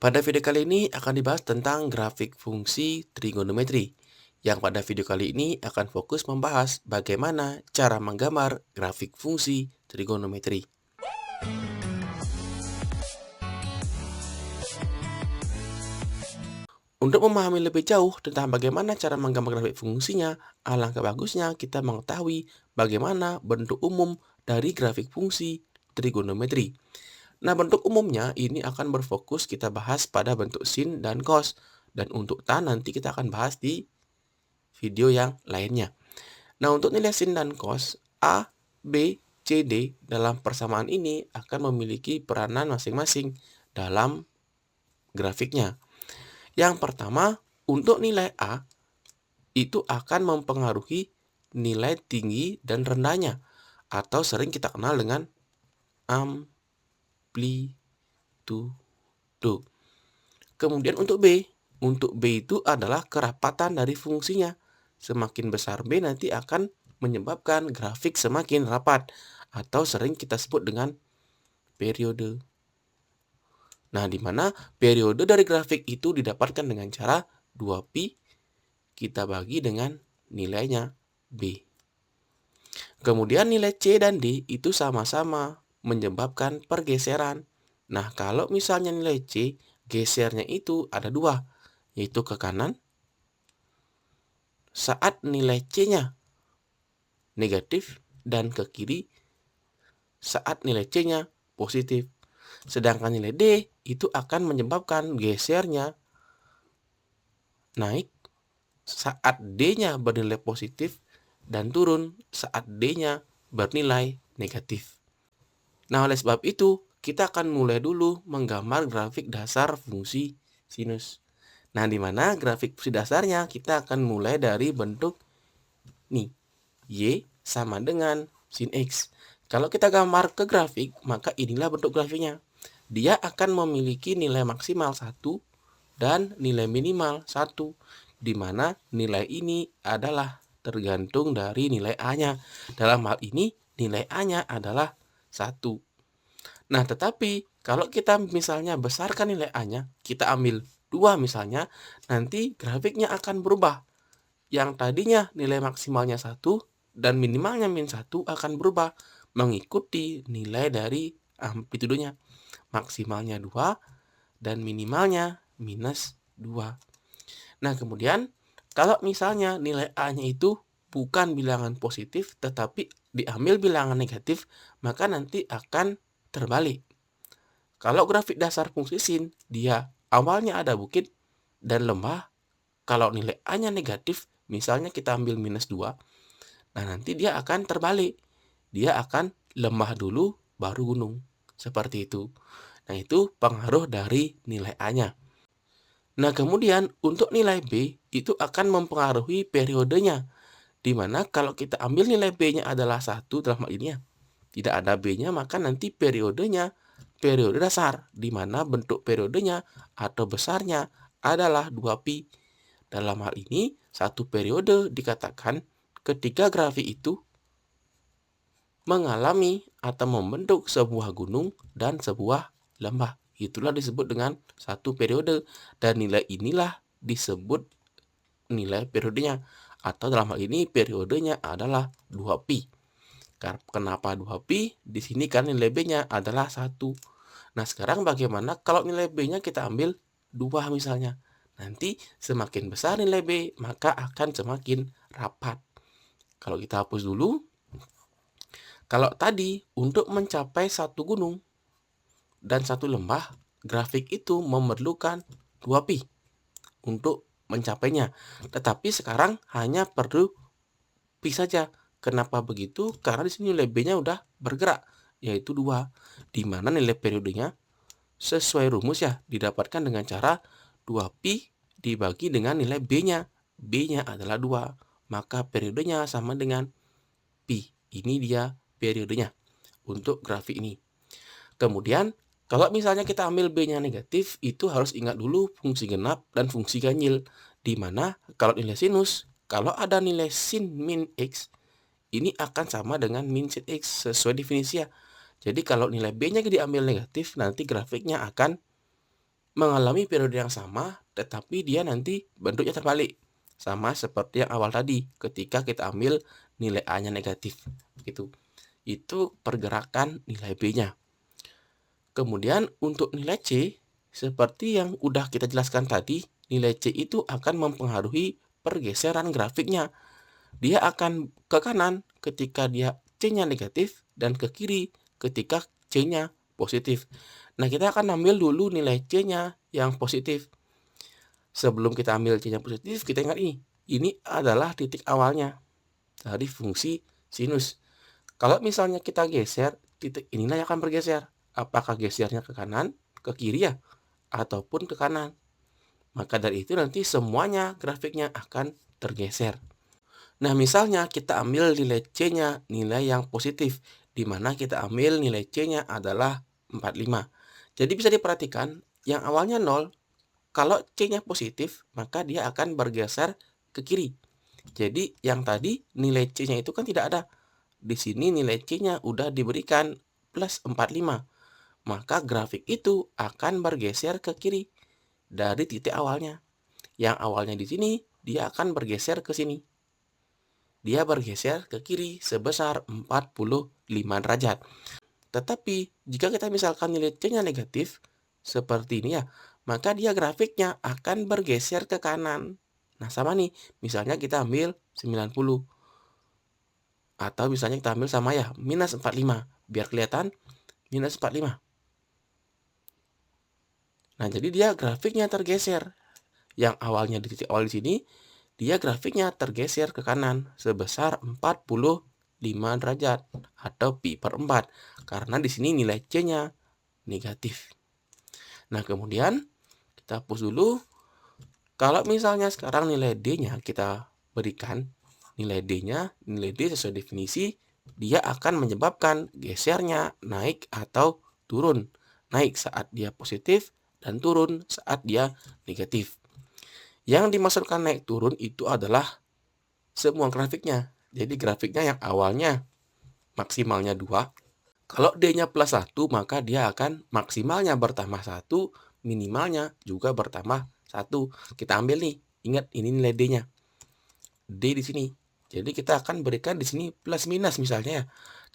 Pada video kali ini akan dibahas tentang grafik fungsi trigonometri. Yang pada video kali ini akan fokus membahas bagaimana cara menggambar grafik fungsi trigonometri. Untuk memahami lebih jauh tentang bagaimana cara menggambar grafik fungsinya, alangkah bagusnya kita mengetahui bagaimana bentuk umum dari grafik fungsi trigonometri. Nah, bentuk umumnya ini akan berfokus kita bahas pada bentuk sin dan cos. Dan untuk tan nanti kita akan bahas di video yang lainnya. Nah, untuk nilai sin dan cos, A, B, C, D dalam persamaan ini akan memiliki peranan masing-masing dalam grafiknya. Yang pertama, untuk nilai A, itu akan mempengaruhi nilai tinggi dan rendahnya, atau sering kita kenal dengan amplitudo. Kemudian untuk B itu adalah kerapatan dari fungsinya. Semakin besar B nanti akan menyebabkan grafik semakin rapat, atau sering kita sebut dengan periode. Nah, di mana periode dari grafik itu didapatkan dengan cara 2pi kita bagi dengan nilainya B. Kemudian nilai C dan D itu sama-sama menyebabkan pergeseran. Nah, kalau misalnya nilai C, gesernya itu ada dua, yaitu ke kanan saat nilai C-nya negatif dan ke kiri saat nilai C-nya positif. Sedangkan nilai D itu akan menyebabkan gesernya naik saat D-nya bernilai positif dan turun saat D-nya bernilai negatif. Nah, oleh sebab itu, kita akan mulai dulu menggambar grafik dasar fungsi sinus. Nah, di mana grafik fungsi dasarnya kita akan mulai dari bentuk nih, Y sama dengan sin X. Kalau kita gambar ke grafik, maka inilah bentuk grafiknya. Dia akan memiliki nilai maksimal 1 dan nilai minimal 1, di mana nilai ini adalah tergantung dari nilai A-nya. Dalam hal ini, nilai A-nya adalah 1. Nah, tetapi kalau kita misalnya besarkan nilai A-nya, kita ambil 2 misalnya, nanti grafiknya akan berubah. Yang tadinya nilai maksimalnya 1 dan minimalnya min 1 akan berubah mengikuti nilai dari amplitudonya. Maksimalnya 2 dan minimalnya minus 2. Nah, kemudian kalau misalnya nilai A-nya itu bukan bilangan positif tetapi diambil bilangan negatif, maka nanti akan terbalik. Kalau grafik dasar fungsi sin, dia awalnya ada bukit dan lembah. Kalau nilai A-nya negatif, misalnya kita ambil minus 2, nah nanti dia akan terbalik. Dia akan lembah dulu, baru gunung. Seperti itu. Nah, itu pengaruh dari nilai A-nya. Nah, kemudian untuk nilai B, itu akan mempengaruhi periodenya. Di mana kalau kita ambil nilai B-nya adalah 1 dalam hal ini ya, tidak ada B-nya, maka nanti periodenya periode dasar, di mana bentuk periodenya atau besarnya adalah 2pi. Dalam hal ini, satu periode dikatakan ketika grafik itu mengalami atau membentuk sebuah gunung dan sebuah lembah. Itulah disebut dengan satu periode, dan nilai inilah disebut nilai periodenya, atau dalam hal ini periodenya adalah 2pi. Kenapa 2pi? Di sini kan nilai B-nya adalah 1. Nah, sekarang bagaimana kalau nilai B-nya kita ambil 2 misalnya? Nanti semakin besar nilai B, maka akan semakin rapat. Kalau kita hapus dulu, kalau tadi untuk mencapai satu gunung dan satu lembah, grafik itu memerlukan 2pi untuk mencapainya. Tetapi sekarang hanya perlu pi saja. Kenapa begitu? Karena di sini nilai B-nya udah bergerak, yaitu 2, di mana nilai periodenya sesuai rumus ya didapatkan dengan cara 2pi dibagi dengan nilai B-nya. B-nya adalah 2, maka periodenya sama dengan pi. Ini dia periodenya untuk grafik ini. Kemudian kalau misalnya kita ambil B-nya negatif, itu harus ingat dulu fungsi genap dan fungsi ganjil. Di mana kalau nilai sinus, kalau ada nilai sin min X, ini akan sama dengan min sin X sesuai definisi ya. Jadi kalau nilai B-nya diambil negatif, nanti grafiknya akan mengalami periode yang sama, tetapi dia nanti bentuknya terbalik. Sama seperti yang awal tadi, ketika kita ambil nilai A-nya negatif. Gitu. Itu pergerakan nilai B-nya. Kemudian untuk nilai C, seperti yang udah kita jelaskan tadi, nilai C itu akan mempengaruhi pergeseran grafiknya. Dia akan ke kanan ketika dia C-nya negatif dan ke kiri ketika C-nya positif. Nah, kita akan ambil dulu nilai C-nya yang positif. Sebelum kita ambil C-nya positif, kita ingat ini adalah titik awalnya dari fungsi sinus. Kalau misalnya kita geser, titik inilah yang akan bergeser. Apakah gesernya ke kanan, ke kiri ya, ataupun ke kanan. Maka dari itu nanti semuanya grafiknya akan tergeser. Nah, misalnya kita ambil nilai C-nya, nilai yang positif, di mana kita ambil nilai C-nya adalah 45. Jadi bisa diperhatikan, yang awalnya 0, kalau C-nya positif, maka dia akan bergeser ke kiri. Jadi yang tadi nilai C-nya itu kan tidak ada. Di sini nilai C-nya udah diberikan plus 45. Maka grafik itu akan bergeser ke kiri dari titik awalnya. Yang awalnya di sini, dia akan bergeser ke sini. Dia bergeser ke kiri sebesar 45 derajat. Tetapi jika kita misalkan nilai C-nya negatif, seperti ini ya, maka dia grafiknya akan bergeser ke kanan. Nah, sama nih, misalnya kita ambil 90. Atau misalnya kita ambil sama ya, minus 45. Biar kelihatan minus 45. Nah, jadi dia grafiknya tergeser. Yang awalnya di titik awal di sini, dia grafiknya tergeser ke kanan sebesar 45 derajat atau pi per 4. Karena di sini nilai C-nya negatif. Nah, kemudian kita hapus dulu. Kalau misalnya sekarang nilai D-nya kita berikan, nilai D sesuai definisi, dia akan menyebabkan gesernya naik atau turun. Naik saat dia positif dan turun saat dia negatif. Yang dimaksudkan naik turun itu adalah semua grafiknya. Jadi grafiknya yang awalnya maksimalnya 2, kalau D-nya plus 1, maka dia akan maksimalnya bertambah 1, minimalnya juga bertambah 1. Kita ambil nih, ingat ini nilai D-nya. D di sini. Jadi kita akan berikan di sini plus minus misalnya ya.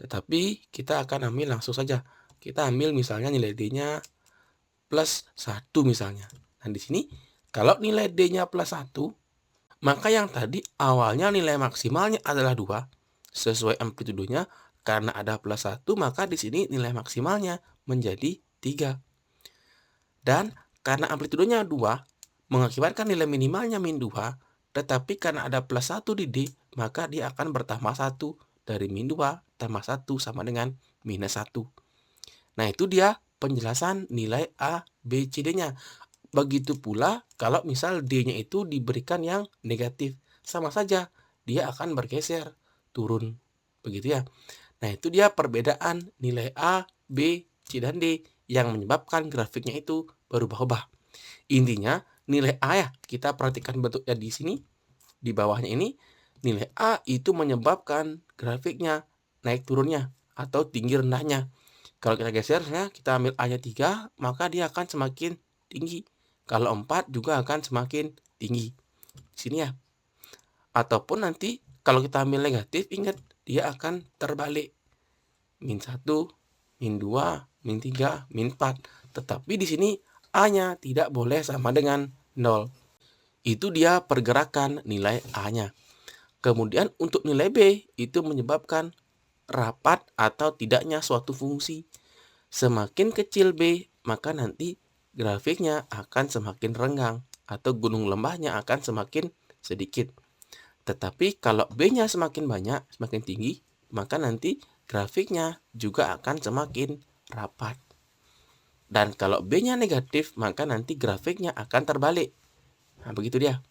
Tetapi kita akan ambil langsung saja. Kita ambil misalnya nilai D-nya plus 1 misalnya. Nah, di sini kalau nilai D-nya plus 1, maka yang tadi awalnya nilai maksimalnya adalah 2 sesuai amplitudenya. Karena ada plus 1, maka di sini nilai maksimalnya menjadi 3. Dan karena amplitudenya 2, mengakibatkan nilai minimalnya min 2, tetapi karena ada plus 1 di D, maka dia akan bertambah 1. Dari min 2 tambah 1 sama dengan minus 1. Nah, itu dia penjelasan nilai A, B, C, D-nya. Begitu pula kalau misal D-nya itu diberikan yang negatif. Sama saja, dia akan bergeser, turun. Begitu ya. Nah, itu dia perbedaan nilai A, B, C, dan D yang menyebabkan grafiknya itu berubah-ubah. Intinya, nilai A ya, kita perhatikan bentuknya di sini, di bawahnya ini, nilai A itu menyebabkan grafiknya naik turunnya atau tinggi rendahnya. Kalau kita geser, ya, kita ambil A-nya 3, maka dia akan semakin tinggi. Kalau 4 juga akan semakin tinggi. Di sini ya. Ataupun nanti kalau kita ambil negatif, ingat dia akan terbalik. Min 1, min 2, min 3, min 4. Tetapi di sini A-nya tidak boleh sama dengan 0. Itu dia pergerakan nilai A-nya. Kemudian untuk nilai B itu menyebabkan rapat atau tidaknya suatu fungsi. Semakin kecil B, maka nanti grafiknya akan semakin renggang atau gunung lembahnya akan semakin sedikit. Tetapi kalau B-nya semakin banyak, semakin tinggi, maka nanti grafiknya juga akan semakin rapat. Dan kalau B-nya negatif, maka nanti grafiknya akan terbalik. Nah, begitu dia.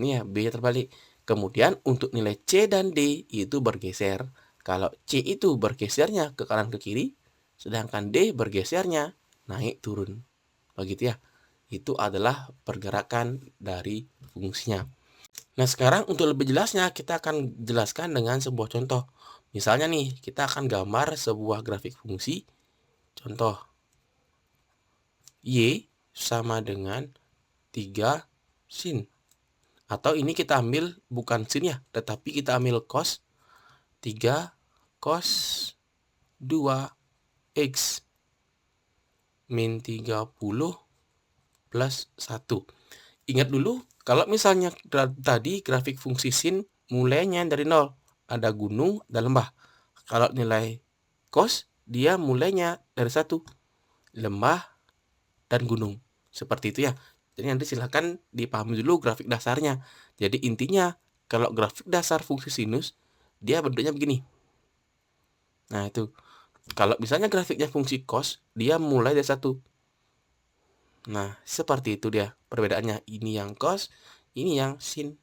Ini ya, B-nya terbalik. Kemudian untuk nilai C dan D itu bergeser. Kalau C itu bergesernya ke kanan ke kiri, sedangkan D bergesernya naik turun. Begitu ya. Itu adalah pergerakan dari fungsinya. Nah, sekarang untuk lebih jelasnya kita akan jelaskan dengan sebuah contoh. Misalnya nih, kita akan gambar sebuah grafik fungsi. Contoh. Y sama dengan 3 sin. Atau ini kita ambil bukan sin ya, tetapi kita ambil cos 3 cos 2x min 30 plus 1. Ingat dulu, kalau misalnya tadi grafik fungsi sin mulainya dari 0, ada gunung dan lembah. Kalau nilai cos, dia mulainya dari 1, lembah dan gunung. Seperti itu ya. Jadi nanti silahkan dipahami dulu grafik dasarnya. Jadi intinya, kalau grafik dasar fungsi sinus, dia bentuknya begini. Nah itu. Kalau misalnya grafiknya fungsi cos, dia mulai dari 1. Nah, seperti itu dia perbedaannya. Ini yang cos, ini yang sin.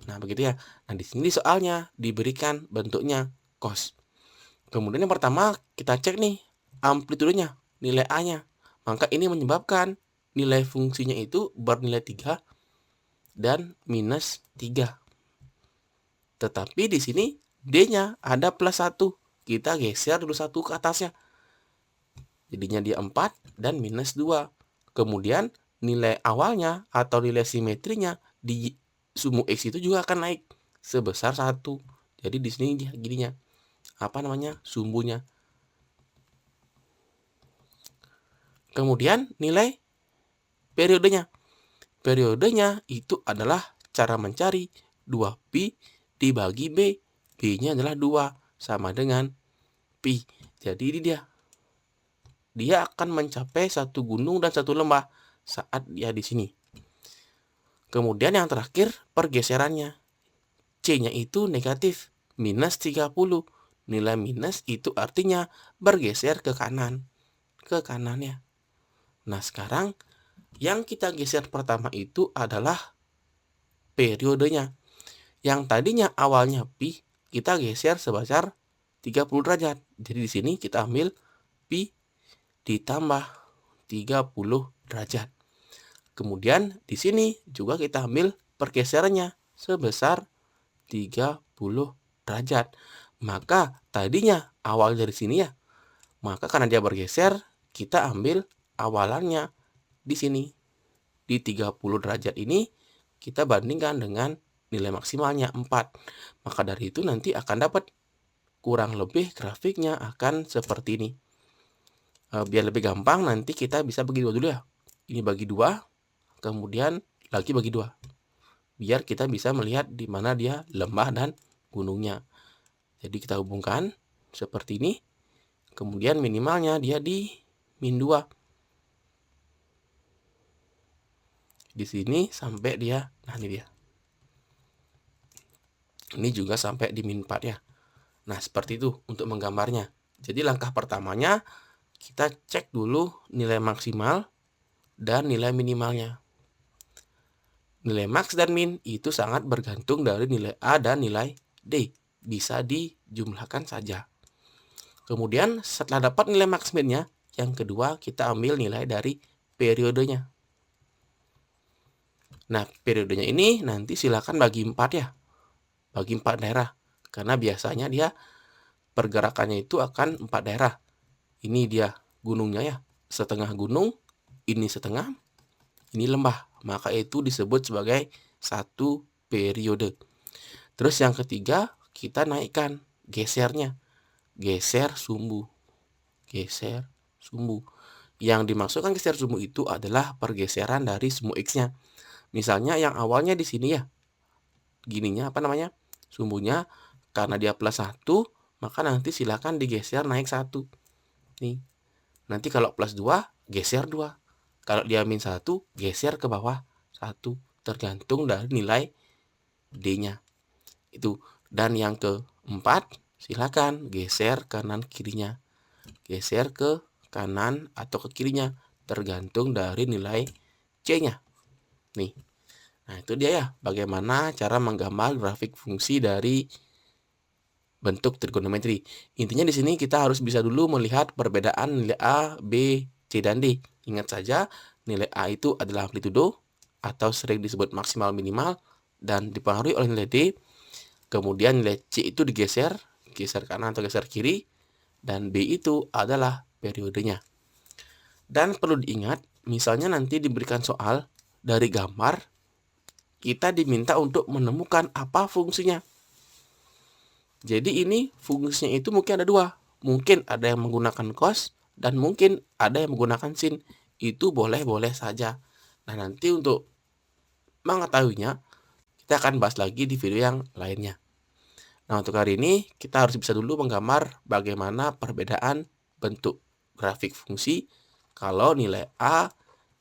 Nah, begitu ya. Nah, di sini soalnya diberikan bentuknya cos. Kemudian yang pertama kita cek nih amplitudenya, nilai A-nya. Maka ini menyebabkan nilai fungsinya itu bernilai 3 dan minus 3. Tetapi di sini D-nya ada plus 1. Kita geser dulu 1 ke atasnya. Jadinya dia 4 dan minus 2. Kemudian nilai awalnya atau nilai simetrinya di sumbu X itu juga akan naik sebesar 1. Jadi di sini dia gininya. Apa namanya? Sumbunya. Kemudian nilai periodenya. Periodenya itu adalah cara mencari 2pi dibagi B. B-nya adalah 2 sama dengan pi. Jadi ini dia. Dia akan mencapai 1 gunung dan 1 lembah saat dia di sini. Kemudian yang terakhir pergeserannya. C-nya itu negatif, minus 30. Nilai minus itu artinya bergeser ke kanan. Ke kanannya. Nah, sekarang yang kita geser pertama itu adalah periodenya. Yang tadinya awalnya pi, kita geser sebesar 30 derajat. Jadi di sini kita ambil pi ditambah 30 derajat. Kemudian di sini juga kita ambil pergeserannya sebesar 30 derajat. Maka tadinya awal dari sini ya. Maka karena dia bergeser, kita ambil awalannya di sini. Di 30 derajat ini kita bandingkan dengan nilai maksimalnya 4. Maka dari itu nanti akan dapat kurang lebih grafiknya akan seperti ini. Biar lebih gampang nanti kita bisa bagi 2 dulu ya. Ini bagi 2, kemudian lagi bagi 2. Biar kita bisa melihat di mana dia lembah dan gunungnya. Jadi kita hubungkan seperti ini. Kemudian minimalnya dia di min 2. Di sini sampai dia, nah ini dia. Ini juga sampai di min 4 ya. Nah, seperti itu untuk menggambarnya. Jadi langkah pertamanya kita cek dulu nilai maksimal dan nilai minimalnya. Nilai max dan min itu sangat bergantung dari nilai A dan nilai D. Bisa dijumlahkan saja. Kemudian setelah dapat nilai max minnya, yang kedua kita ambil nilai dari periodenya. Nah, periodenya ini nanti silakan bagi 4 ya. Bagi 4 daerah. Karena biasanya dia pergerakannya itu akan 4 daerah. Ini dia gunungnya ya. Setengah gunung, ini setengah, ini lembah. Maka itu disebut sebagai satu periode. Terus yang ketiga, kita naikkan gesernya. Geser sumbu. Geser sumbu. Yang dimaksudkan geser sumbu itu adalah pergeseran dari sumbu X-nya. Misalnya yang awalnya di sini ya. Gininya apa namanya? Sumbunya karena dia plus 1, maka nanti silakan digeser naik 1. Nih. Nanti kalau plus 2, geser 2. Kalau dia min 1, geser ke bawah 1. Tergantung dari nilai D-nya. Itu. Dan yang keempat, silakan geser kanan kirinya. Geser ke kanan atau ke kirinya. Tergantung dari nilai C-nya. Nih. Nah, itu dia ya. Bagaimana cara menggambar grafik fungsi dari bentuk trigonometri. Intinya di sini kita harus bisa dulu melihat perbedaan nilai A, B, C, dan D. Ingat saja, nilai A itu adalah amplitudo atau sering disebut maksimal minimal dan dipengaruhi oleh nilai D. Kemudian nilai C itu digeser, geser kanan atau geser kiri, dan B itu adalah periodenya. Dan perlu diingat, misalnya nanti diberikan soal dari gambar, kita diminta untuk menemukan apa fungsinya. Jadi ini fungsinya itu mungkin ada dua. Mungkin ada yang menggunakan cos dan mungkin ada yang menggunakan sin. Itu boleh-boleh saja. Nah, nanti untuk mengetahuinya, kita akan bahas lagi di video yang lainnya. Nah, untuk hari ini kita harus bisa dulu menggambar bagaimana perbedaan bentuk grafik fungsi kalau nilai A,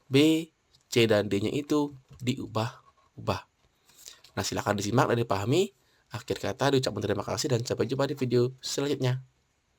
B, C, dan D-nya itu diubah-ubah. Nah, silakan disimak dan dipahami. Akhir kata diucapkan terima kasih dan sampai jumpa di video selanjutnya.